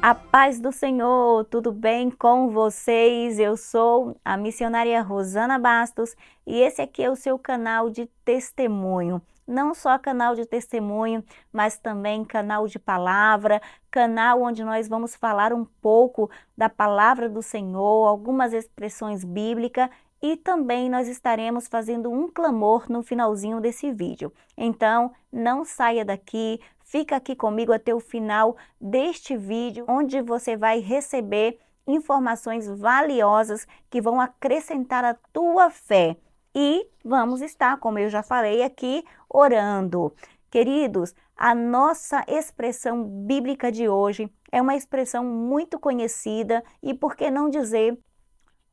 A paz do Senhor, tudo bem com vocês? Eu sou a missionária Rosana Bastos e esse aqui é o seu canal de testemunho. Não só canal de testemunho, mas também canal de palavra, canal onde nós vamos falar um pouco da palavra do Senhor, algumas expressões bíblicas e também nós estaremos fazendo um clamor no finalzinho desse vídeo. Então, não saia daqui, fica aqui comigo até o final deste vídeo, onde você vai receber informações valiosas que vão acrescentar a tua fé. E vamos estar, como eu já falei aqui, orando. Queridos, a nossa expressão bíblica de hoje é uma expressão muito conhecida e, por que não dizer,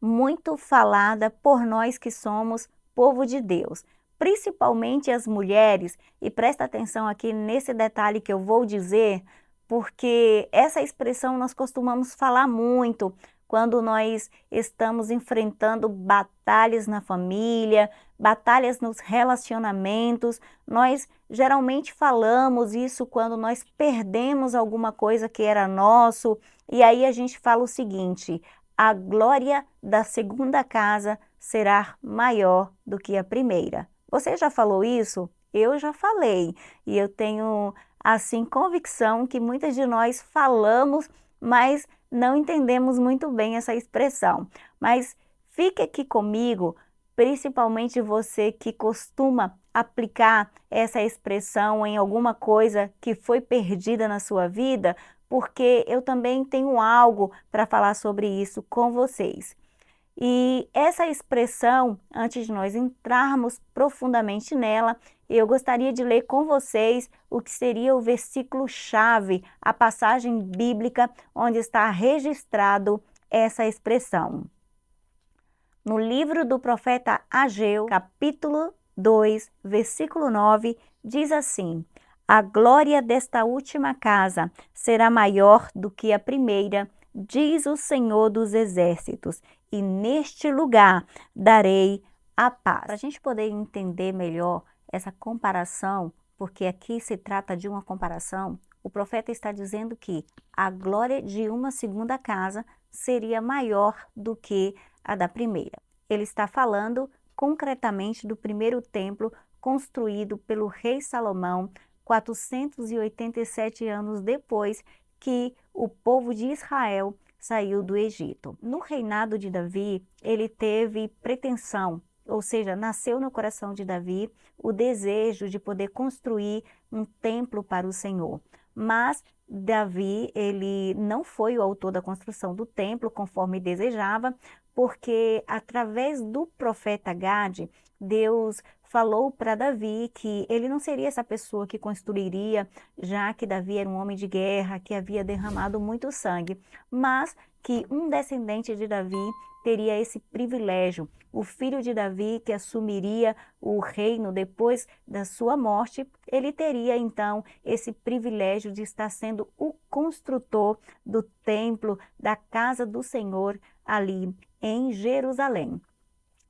muito falada por nós que somos povo de Deus, principalmente as mulheres, e presta atenção aqui nesse detalhe que eu vou dizer, porque essa expressão nós costumamos falar muito quando nós estamos enfrentando batalhas na família, batalhas nos relacionamentos. Nós geralmente falamos isso quando nós perdemos alguma coisa que era nosso, e aí a gente fala o seguinte: a glória da segunda casa será maior do que a primeira. Você já falou isso? Eu já falei. E eu tenho, assim, convicção que muitas de nós falamos, mas não entendemos muito bem essa expressão. Mas fique aqui comigo, principalmente você que costuma aplicar essa expressão em alguma coisa que foi perdida na sua vida, porque eu também tenho algo para falar sobre isso com vocês. E essa expressão, antes de nós entrarmos profundamente nela, eu gostaria de ler com vocês o que seria o versículo-chave, a passagem bíblica onde está registrado essa expressão. No livro do profeta Ageu, capítulo 2, versículo 9, diz assim: a glória desta última casa será maior do que a primeira, diz o Senhor dos Exércitos, e neste lugar darei a paz. Para a gente poder entender melhor essa comparação, porque aqui se trata de uma comparação, o profeta está dizendo que a glória de uma segunda casa seria maior do que a da primeira. Ele está falando concretamente do primeiro templo construído pelo rei Salomão 487 anos depois que o povo de Israel saiu do Egito. No reinado de Davi, ele teve pretensão, ou seja, nasceu no coração de Davi o desejo de poder construir um templo para o Senhor. Mas Davi, ele não foi o autor da construção do templo conforme desejava, porque através do profeta Gade, Deus falou para Davi que ele não seria essa pessoa que construiria, já que Davi era um homem de guerra, que havia derramado muito sangue, mas que um descendente de Davi teria esse privilégio. O filho de Davi, que assumiria o reino depois da sua morte, ele teria então esse privilégio de estar sendo o construtor do templo, da casa do Senhor ali em Jerusalém.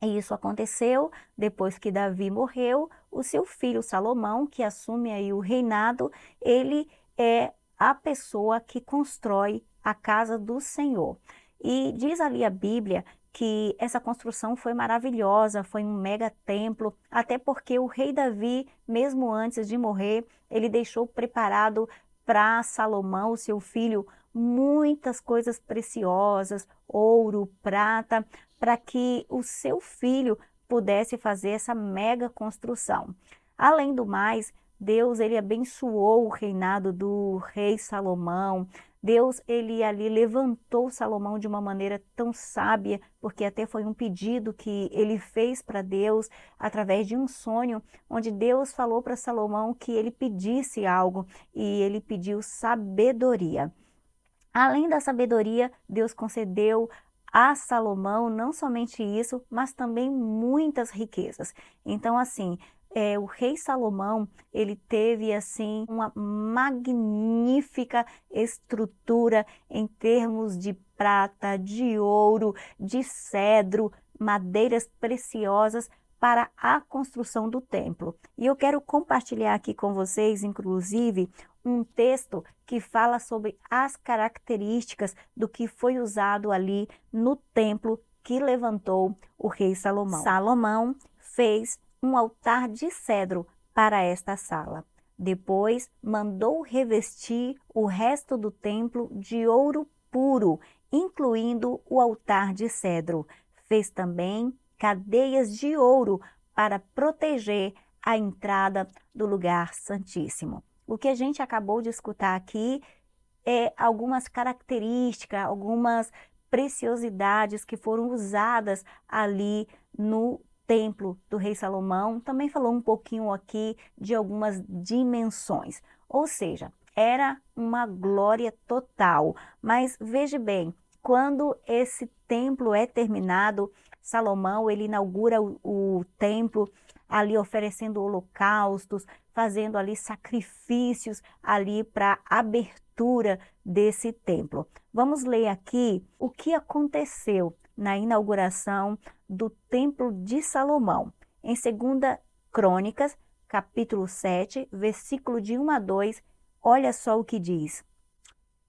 E isso aconteceu depois que Davi morreu. O seu filho Salomão, que assume aí o reinado, ele é a pessoa que constrói a casa do Senhor. E diz ali a Bíblia que essa construção foi maravilhosa, foi um mega templo, até porque o rei Davi, mesmo antes de morrer, ele deixou preparado para Salomão, o seu filho, muitas coisas preciosas, ouro, prata, para que o seu filho pudesse fazer essa mega construção. Além do mais, Deus ele abençoou o reinado do rei Salomão. Deus ele ali levantou Salomão de uma maneira tão sábia, porque até foi um pedido que ele fez para Deus através de um sonho, onde Deus falou para Salomão que ele pedisse algo e ele pediu sabedoria. Além da sabedoria, Deus concedeu a Salomão não somente isso, mas também muitas riquezas. Então, assim, o rei Salomão, ele teve, assim, uma magnífica estrutura em termos de prata, de ouro, de cedro, madeiras preciosas para a construção do templo. E eu quero compartilhar aqui com vocês, inclusive, um texto que fala sobre as características do que foi usado ali no templo que levantou o rei Salomão. Salomão fez um altar de cedro para esta sala. Depois mandou revestir o resto do templo de ouro puro, incluindo o altar de cedro. Fez também cadeias de ouro para proteger a entrada do lugar santíssimo. O que a gente acabou de escutar aqui é algumas características, algumas preciosidades que foram usadas ali no templo do rei Salomão. Também falou um pouquinho aqui de algumas dimensões, ou seja, era uma glória total. Mas veja bem, quando esse templo é terminado, Salomão ele inaugura o templo ali oferecendo holocaustos, fazendo ali sacrifícios ali para a abertura desse templo. Vamos ler aqui o que aconteceu na inauguração do templo de Salomão. Em 2 Crônicas, capítulo 7, versículo de 1 a 2, olha só o que diz.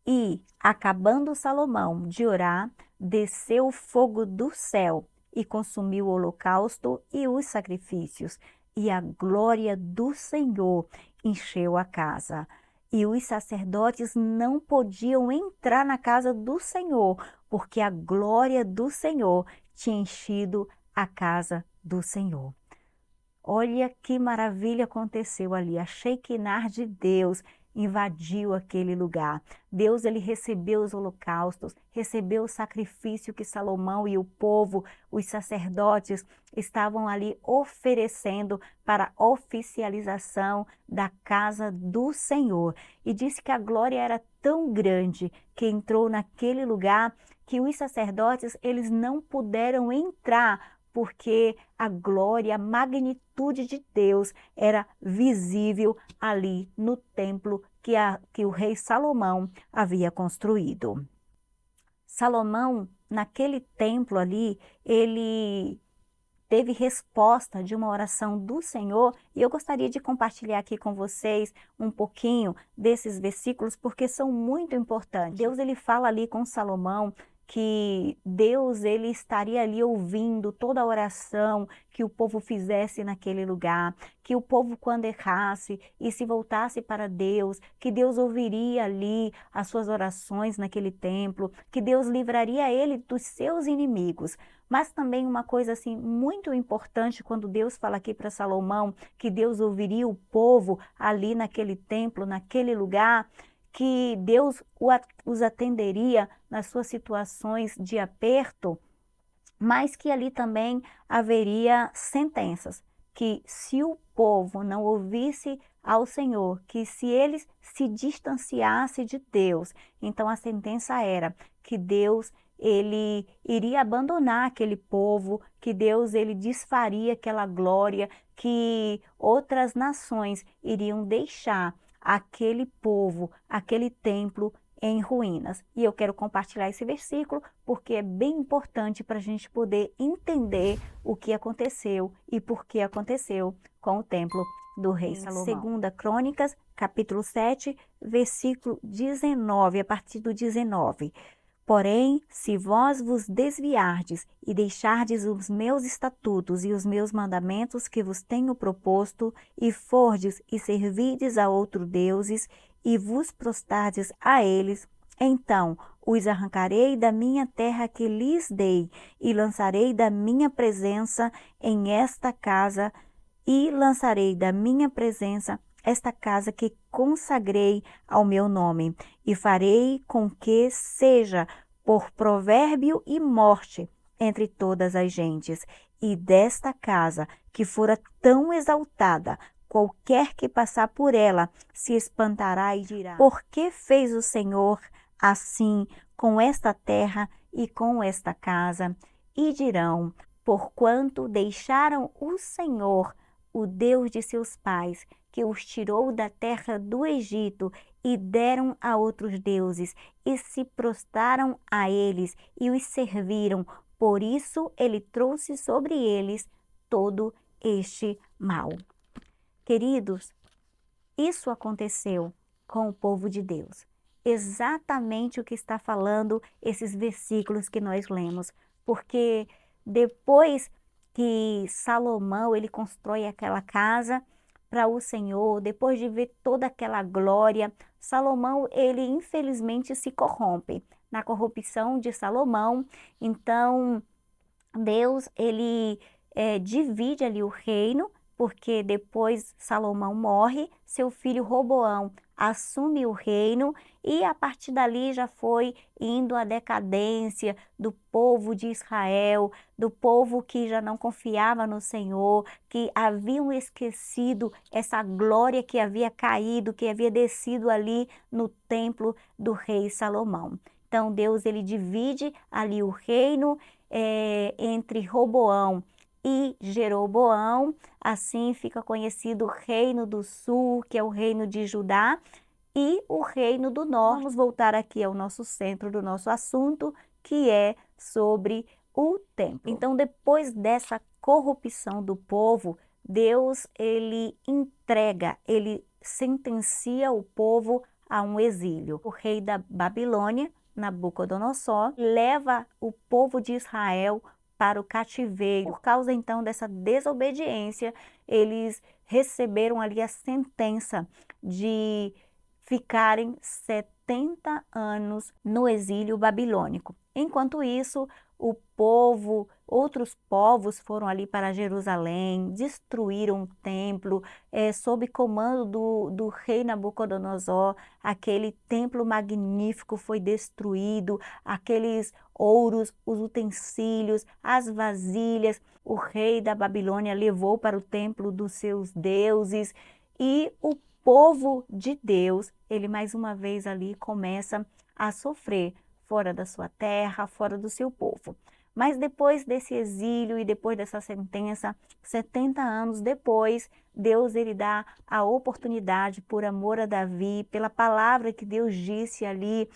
E, acabando Salomão de orar, desceu fogo do céu e consumiu o holocausto e os sacrifícios, e a glória do Senhor encheu a casa. E os sacerdotes não podiam entrar na casa do Senhor, porque a glória do Senhor tinha enchido a casa do Senhor. Olha que maravilha aconteceu ali, a Shekinah de Deus invadiu aquele lugar. Deus ele recebeu os holocaustos, recebeu o sacrifício que Salomão e o povo, os sacerdotes, estavam ali oferecendo para a oficialização da casa do Senhor. E disse que a glória era tão grande que entrou naquele lugar que os sacerdotes eles não puderam entrar, porque a glória, a magnitude de Deus era visível ali no templo que o rei Salomão havia construído. Salomão, naquele templo ali, ele teve resposta de uma oração do Senhor, e eu gostaria de compartilhar aqui com vocês um pouquinho desses versículos, porque são muito importantes. Deus ele fala ali com Salomão, que Deus ele estaria ali ouvindo toda a oração que o povo fizesse naquele lugar, que o povo quando errasse e se voltasse para Deus, que Deus ouviria ali as suas orações naquele templo, que Deus livraria ele dos seus inimigos. Mas também uma coisa assim muito importante quando Deus fala aqui para Salomão que Deus ouviria o povo ali naquele templo, naquele lugar, que Deus os atenderia nas suas situações de aperto, mas que ali também haveria sentenças, que se o povo não ouvisse ao Senhor, que se eles se distanciasse de Deus, então a sentença era que Deus ele iria abandonar aquele povo, que Deus ele desfaria aquela glória, que outras nações iriam deixar aquele povo, aquele templo em ruínas. E eu quero compartilhar esse versículo porque é bem importante para a gente poder entender o que aconteceu e por que aconteceu com o templo do rei Salomão. 2 Crônicas, capítulo 7, versículo 19, a partir do 19. Porém, se vós vos desviardes e deixardes os meus estatutos e os meus mandamentos que vos tenho proposto, e fordes e servirdes a outros deuses, e vos prostardes a eles, então os arrancarei da minha terra que lhes dei, e lançarei da minha presença em esta casa, e lançarei da minha presença esta casa que consagrei ao meu nome, e farei com que seja por provérbio e morte entre todas as gentes. E desta casa, que fora tão exaltada, qualquer que passar por ela se espantará e dirá: por que fez o Senhor assim com esta terra e com esta casa? E dirão: porquanto deixaram o Senhor, o Deus de seus pais, que os tirou da terra do Egito, e deram a outros deuses, e se prostraram a eles, e os serviram. Por isso ele trouxe sobre eles todo este mal. Queridos, isso aconteceu com o povo de Deus. Exatamente o que está falando esses versículos que nós lemos, porque depois que Salomão ele constrói aquela casa para o Senhor, depois de ver toda aquela glória, Salomão ele infelizmente se corrompe. Na corrupção de Salomão, então Deus ele divide ali o reino, porque depois Salomão morre, seu filho Roboão assume o reino e a partir dali já foi indo a decadência do povo de Israel, do povo que já não confiava no Senhor, que haviam esquecido essa glória que havia caído, que havia descido ali no templo do rei Salomão. Então Deus ele divide ali o reino entre Roboão e Jeroboão, assim fica conhecido o reino do sul, que é o reino de Judá, e o reino do norte. Vamos voltar aqui ao nosso centro do nosso assunto, que é sobre o templo. Então, depois dessa corrupção do povo, Deus ele entrega, ele sentencia o povo a um exílio. O rei da Babilônia, Nabucodonosor, leva o povo de Israel para o cativeiro. Por causa então dessa desobediência, eles receberam ali a sentença de ficarem 70 anos no exílio babilônico. Enquanto isso, o povo, outros povos foram ali para Jerusalém, destruíram o templo, sob comando do rei Nabucodonosor, aquele templo magnífico foi destruído, aqueles ouros, os utensílios, as vasilhas, o rei da Babilônia levou para o templo dos seus deuses e o povo de Deus, ele mais uma vez ali começa a sofrer fora da sua terra, fora do seu povo. Mas depois desse exílio e depois dessa sentença, 70 anos depois, Deus ele dá a oportunidade por amor a Davi, pela palavra que Deus disse ali,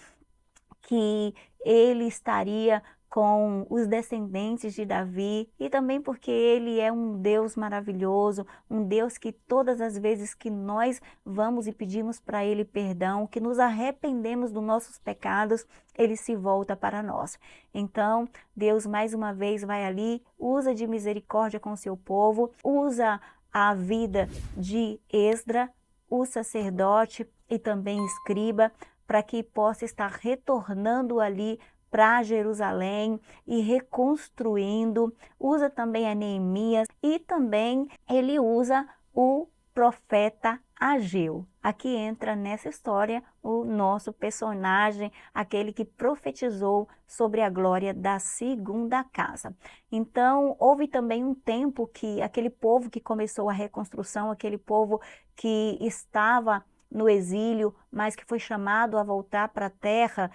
que ele estaria com os descendentes de Davi e também porque ele é um Deus maravilhoso, um Deus que todas as vezes que nós vamos e pedimos para ele perdão, que nos arrependemos dos nossos pecados, ele se volta para nós. Então, Deus mais uma vez vai ali, usa de misericórdia com o seu povo, usa a vida de Esdra, o sacerdote e também escriba, para que possa estar retornando ali para Jerusalém e reconstruindo, usa também a Neemias e também ele usa o profeta Ageu. Aqui entra nessa história o nosso personagem, aquele que profetizou sobre a glória da segunda casa. Então, houve também um tempo que aquele povo que começou a reconstrução, aquele povo que estava no exílio, mas que foi chamado a voltar para a terra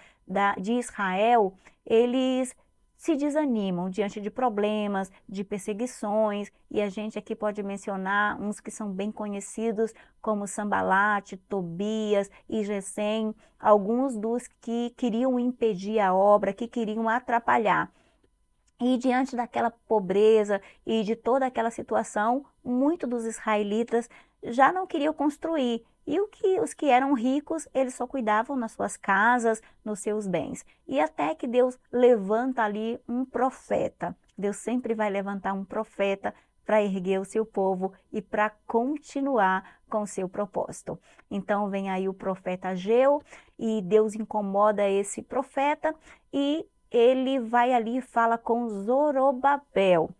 de Israel, eles se desanimam diante de problemas, de perseguições, e a gente aqui pode mencionar uns que são bem conhecidos, como Sambalate, Tobias e Gesem, alguns dos que queriam impedir a obra, que queriam atrapalhar. E diante daquela pobreza e de toda aquela situação, muitos dos israelitas já não queriam construir. E os que eram ricos, eles só cuidavam nas suas casas, nos seus bens. E até que Deus levanta ali um profeta. Deus sempre vai levantar um profeta para erguer o seu povo e para continuar com o seu propósito. Então vem aí o profeta Ageu e Deus incomoda esse profeta e ele vai ali e fala com Zorobabel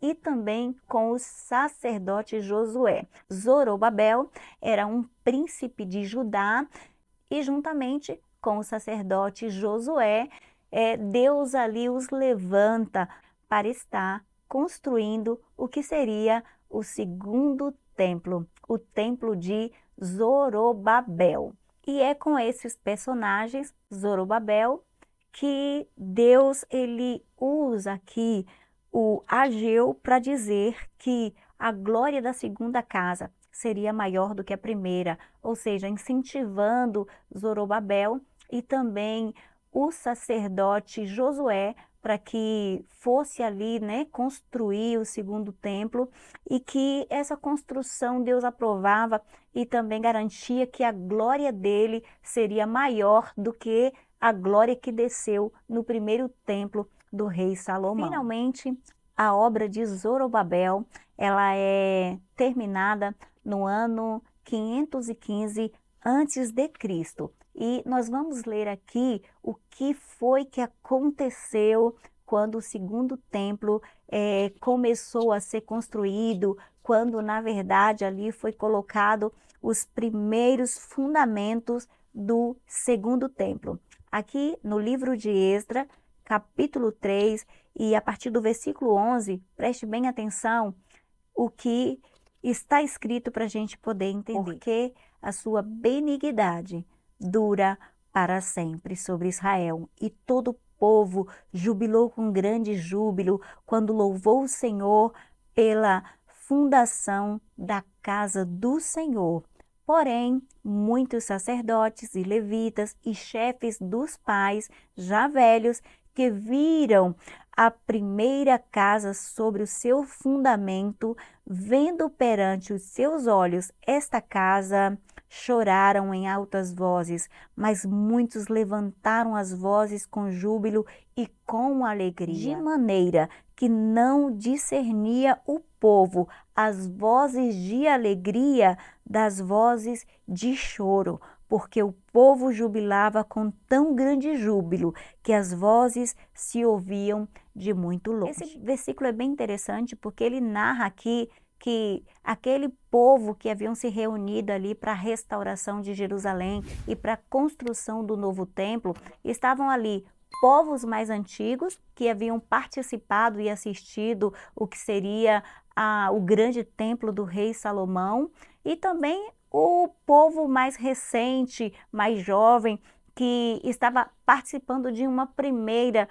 e também com o sacerdote Josué. Zorobabel era um príncipe de Judá e juntamente com o sacerdote Josué, Deus ali os levanta para estar construindo o que seria o segundo templo, o templo de Zorobabel. E é com esses personagens, Zorobabel, que Deus ele usa aqui o Ageu para dizer que a glória da segunda casa seria maior do que a primeira, ou seja, incentivando Zorobabel e também o sacerdote Josué para que fosse ali, né, construir o segundo templo, e que essa construção Deus aprovava e também garantia que a glória dele seria maior do que a glória que desceu no primeiro templo do rei Salomão. Finalmente, a obra de Zorobabel, ela é terminada no ano 515 antes de Cristo. E nós vamos ler aqui o que foi que aconteceu quando o segundo templo começou a ser construído, quando na verdade ali foi colocado os primeiros fundamentos do segundo templo. Aqui no livro de Esdras, capítulo 3, e a partir do versículo 11, preste bem atenção o que está escrito para a gente poder entender. Porque a sua benignidade dura para sempre sobre Israel. E todo o povo jubilou com grande júbilo quando louvou o Senhor pela fundação da casa do Senhor. Porém, muitos sacerdotes e levitas e chefes dos pais, já velhos, que viram a primeira casa sobre o seu fundamento, vendo perante os seus olhos esta casa, choraram em altas vozes, mas muitos levantaram as vozes com júbilo e com alegria, de maneira que não discernia o povo as vozes de alegria das vozes de choro, porque o povo jubilava com tão grande júbilo que as vozes se ouviam de muito longe. Esse versículo é bem interessante porque ele narra aqui que aquele povo que haviam se reunido ali para a restauração de Jerusalém e para a construção do novo templo, estavam ali povos mais antigos que haviam participado e assistido o que seria o grande templo do rei Salomão, e também o povo mais recente, mais jovem, que estava participando de uma primeira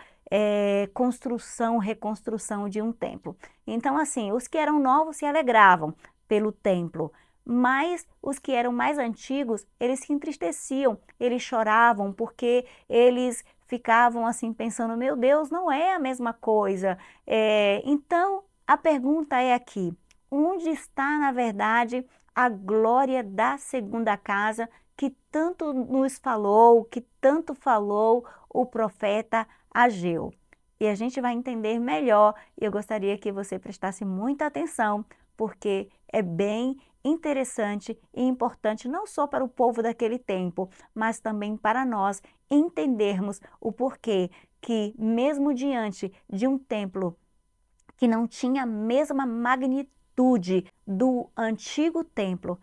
construção, reconstrução de um templo. Então, assim, os que eram novos se alegravam pelo templo, mas os que eram mais antigos, eles se entristeciam, eles choravam, porque eles ficavam assim pensando, meu Deus, não é a mesma coisa. Então, a pergunta é aqui, onde está, na verdade, a glória da segunda casa que tanto nos falou, que tanto falou o profeta Ageu? E a gente vai entender melhor, e eu gostaria que você prestasse muita atenção, porque é bem interessante e importante não só para o povo daquele tempo, mas também para nós entendermos o porquê que mesmo diante de um templo que não tinha a mesma magnitude do antigo templo,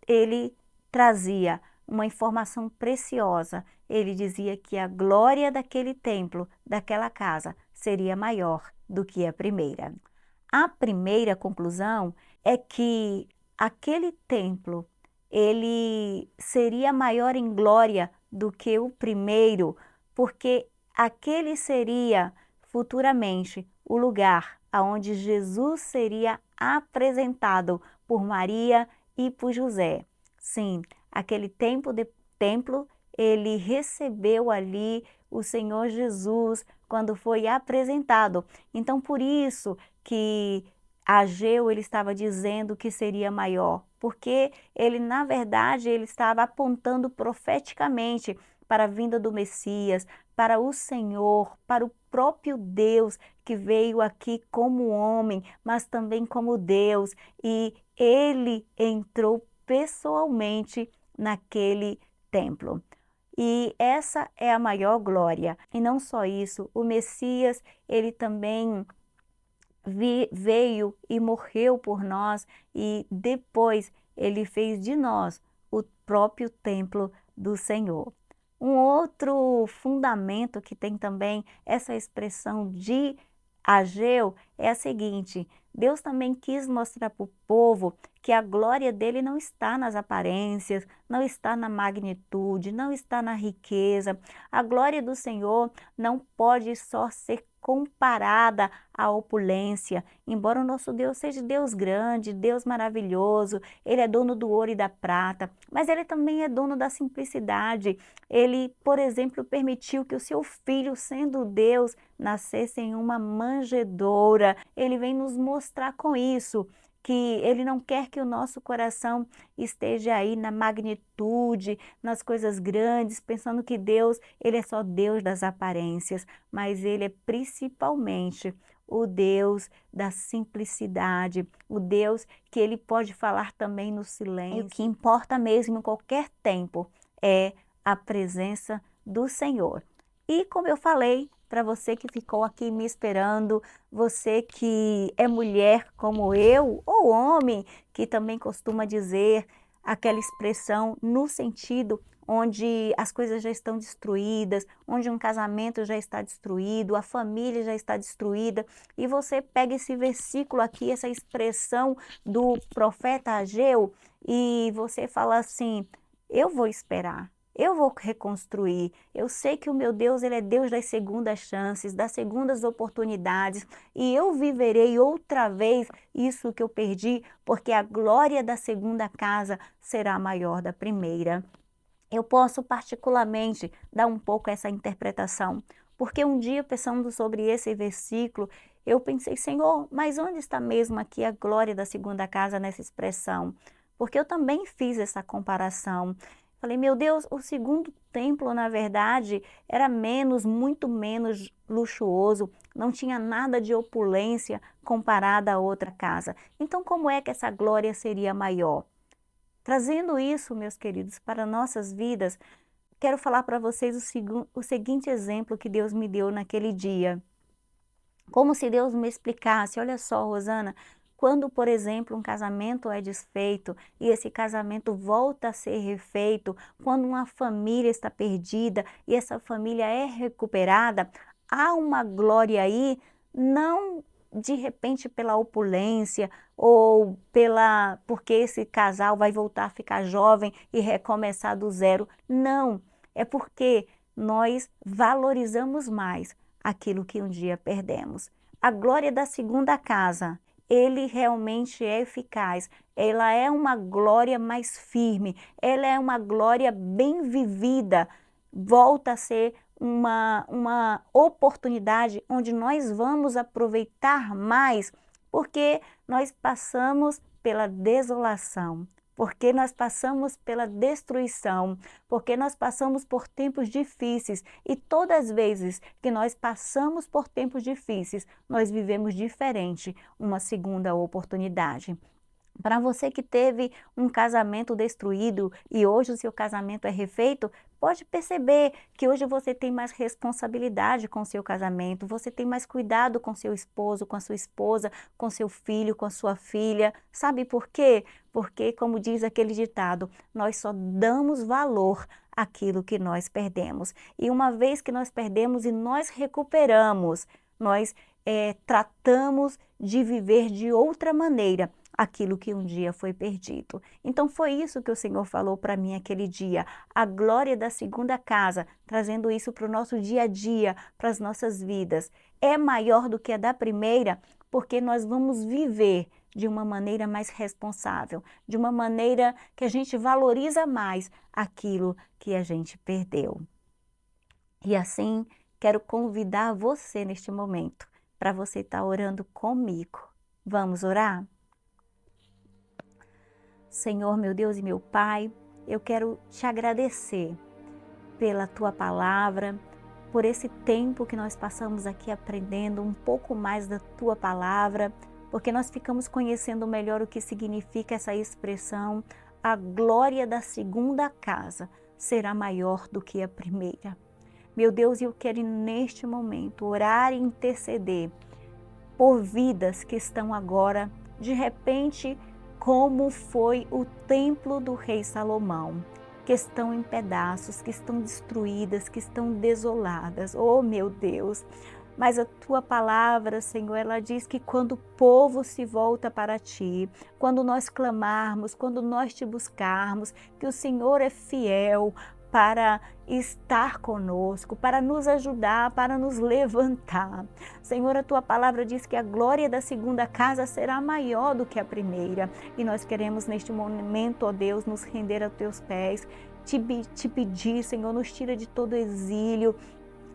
ele trazia uma informação preciosa. Ele dizia que a glória daquele templo, daquela casa, seria maior do que a primeira. A primeira conclusão é que aquele templo, ele seria maior em glória do que o primeiro, porque aquele seria futuramente o lugar aonde Jesus seria apresentado por Maria e por José. Sim, aquele templo, ele recebeu ali o Senhor Jesus quando foi apresentado. Então, por isso que Ageu ele estava dizendo que seria maior, porque ele, na verdade, ele estava apontando profeticamente para a vinda do Messias, para o Senhor, para o próprio Deus que veio aqui como homem, mas também como Deus, e ele entrou pessoalmente naquele templo. E essa é a maior glória. E não só isso, o Messias, ele também veio e morreu por nós, e depois ele fez de nós o próprio templo do Senhor. Um outro fundamento que tem também essa expressão de Ageu é a seguinte: Deus também quis mostrar para o povo que a glória dele não está nas aparências, não está na magnitude, não está na riqueza. A glória do Senhor não pode só ser comparada à opulência. Embora o nosso Deus seja Deus grande, Deus maravilhoso, Ele é dono do ouro e da prata, mas Ele também é dono da simplicidade. Ele, por exemplo, permitiu que o seu filho, sendo Deus, nascesse em uma manjedoura. Ele vem nos mostrar com isso que Ele não quer que o nosso coração esteja aí na magnitude, nas coisas grandes, pensando que Deus, Ele é só Deus das aparências, mas Ele é principalmente o Deus da simplicidade, o Deus que Ele pode falar também no silêncio. E o que importa mesmo em qualquer tempo é a presença do Senhor. E como eu falei, para você que ficou aqui me esperando, você que é mulher como eu, ou homem, que também costuma dizer aquela expressão no sentido onde as coisas já estão destruídas, onde um casamento já está destruído, a família já está destruída, e você pega esse versículo aqui, essa expressão do profeta Ageu, e você fala assim: eu vou esperar. Eu vou reconstruir. Eu sei que o meu Deus, Ele é Deus das segundas chances, das segundas oportunidades, e eu viverei outra vez isso que eu perdi, porque a glória da segunda casa será maior da primeira. Eu posso particularmente dar um pouco essa interpretação, porque um dia pensando sobre esse versículo, eu pensei: Senhor, mas onde está mesmo aqui a glória da segunda casa nessa expressão? Porque eu também fiz essa comparação. Falei: meu Deus, o segundo templo, na verdade, era muito menos luxuoso, não tinha nada de opulência comparada a outra casa. Então, como é que essa glória seria maior? Trazendo isso, meus queridos, para nossas vidas, quero falar para vocês o seguinte exemplo que Deus me deu naquele dia. Como se Deus me explicasse: olha só, Rosana, quando, por exemplo, um casamento é desfeito e esse casamento volta a ser refeito, quando uma família está perdida e essa família é recuperada, há uma glória aí, não de repente pela opulência ou porque esse casal vai voltar a ficar jovem e recomeçar do zero. Não, é porque nós valorizamos mais aquilo que um dia perdemos. A glória da segunda casa, ele realmente é eficaz, ela é uma glória mais firme, ela é uma glória bem vivida, volta a ser uma oportunidade onde nós vamos aproveitar mais, porque nós passamos pela desolação, porque nós passamos pela destruição, porque nós passamos por tempos difíceis, e todas as vezes que nós passamos por tempos difíceis, nós vivemos diferente, uma segunda oportunidade. Para você que teve um casamento destruído e hoje o seu casamento é refeito, pode perceber que hoje você tem mais responsabilidade com o seu casamento, você tem mais cuidado com seu esposo, com a sua esposa, com seu filho, com a sua filha. Sabe por quê? Porque, como diz aquele ditado, nós só damos valor àquilo que nós perdemos. E uma vez que nós perdemos e nós recuperamos, nós tratamos de viver de outra maneira aquilo que um dia foi perdido. Então foi isso que o Senhor falou para mim aquele dia, a glória da segunda casa, trazendo isso para o nosso dia a dia, para as nossas vidas. É maior do que a da primeira, porque nós vamos viver de uma maneira mais responsável, de uma maneira que a gente valoriza mais aquilo que a gente perdeu. E assim, quero convidar você neste momento, para você estar orando comigo. Vamos orar? Senhor, meu Deus e meu Pai, eu quero te agradecer pela Tua palavra, por esse tempo que nós passamos aqui aprendendo um pouco mais da Tua palavra, porque nós ficamos conhecendo melhor o que significa essa expressão: a glória da segunda casa será maior do que a primeira. Meu Deus, eu quero neste momento orar e interceder por vidas que estão agora, de repente, como foi o templo do rei Salomão, que estão em pedaços, que estão destruídas, que estão desoladas. Oh, meu Deus! Mas a Tua palavra, Senhor, ela diz que quando o povo se volta para Ti, quando nós clamarmos, quando nós Te buscarmos, que o Senhor é fiel para estar conosco, para nos ajudar, para nos levantar. Senhor, a tua palavra diz que a glória da segunda casa será maior do que a primeira. E nós queremos neste momento, ó Deus, nos render aos teus pés, te pedir, Senhor, nos tira de todo exílio,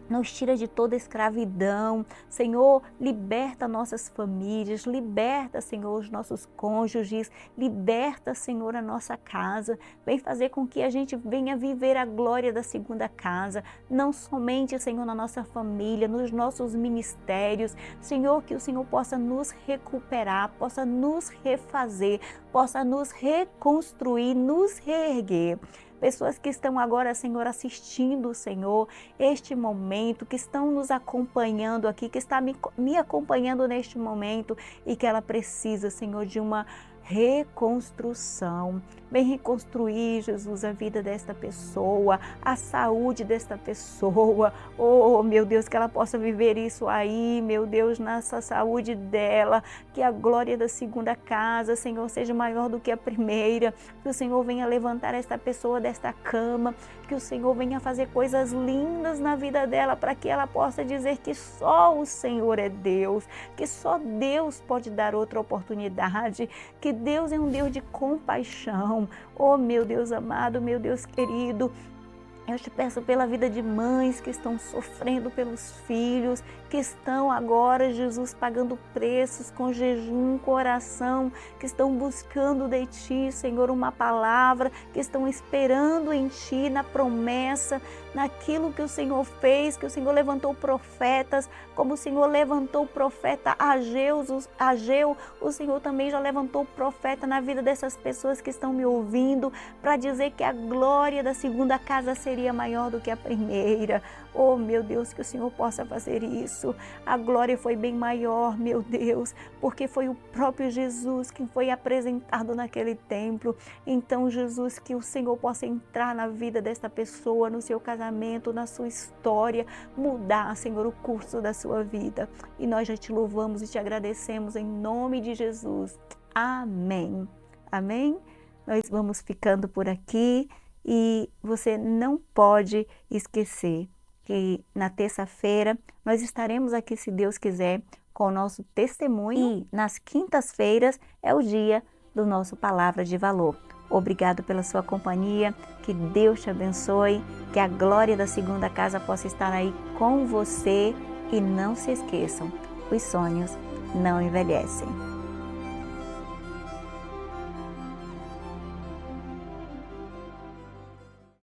nos tira de toda escravidão. Senhor, liberta nossas famílias, liberta, Senhor, os nossos cônjuges, liberta, Senhor, a nossa casa. Vem fazer com que a gente venha viver a glória da segunda casa, não somente, Senhor, na nossa família, nos nossos ministérios. Senhor, que o Senhor possa nos recuperar, possa nos refazer, possa nos reconstruir, nos reerguer. Pessoas que estão agora, Senhor, assistindo, Senhor, este momento, que estão nos acompanhando aqui, que está me acompanhando neste momento e que ela precisa, Senhor, de uma reconstrução. Vem reconstruir, Jesus, a vida desta pessoa, a saúde desta pessoa. Oh, meu Deus, que ela possa viver isso aí, meu Deus, nessa saúde dela. Que a glória da segunda casa, Senhor, seja maior do que a primeira. Que o Senhor venha levantar esta pessoa desta cama. Que o Senhor venha fazer coisas lindas na vida dela, para que ela possa dizer que só o Senhor é Deus, que só Deus pode dar outra oportunidade, que Deus é um Deus de compaixão. Oh, meu Deus amado, meu Deus querido, eu te peço pela vida de mães que estão sofrendo pelos filhos, que estão agora, Jesus, pagando preços com jejum, com oração, que estão buscando de Ti, Senhor, uma palavra, que estão esperando em Ti, na promessa, naquilo que o Senhor fez, que o Senhor levantou profetas, como o Senhor levantou o profeta Ageu, o Senhor também já levantou profeta na vida dessas pessoas que estão me ouvindo, para dizer que a glória da segunda casa seria maior do que a primeira. Oh, meu Deus, que o Senhor possa fazer isso. A glória foi bem maior, meu Deus, porque foi o próprio Jesus que foi apresentado naquele templo. Então, Jesus, que o Senhor possa entrar na vida desta pessoa, no seu casamento, na sua história, mudar, Senhor, o curso da sua vida. E nós já te louvamos e te agradecemos em nome de Jesus. Amém. Amém? Nós vamos ficando por aqui e você não pode esquecer que na terça-feira nós estaremos aqui, se Deus quiser, com o nosso testemunho. E nas quintas-feiras é o dia do nosso Palavra de Valor. Obrigado pela sua companhia, que Deus te abençoe, que a glória da segunda casa possa estar aí com você. E não se esqueçam, os sonhos não envelhecem.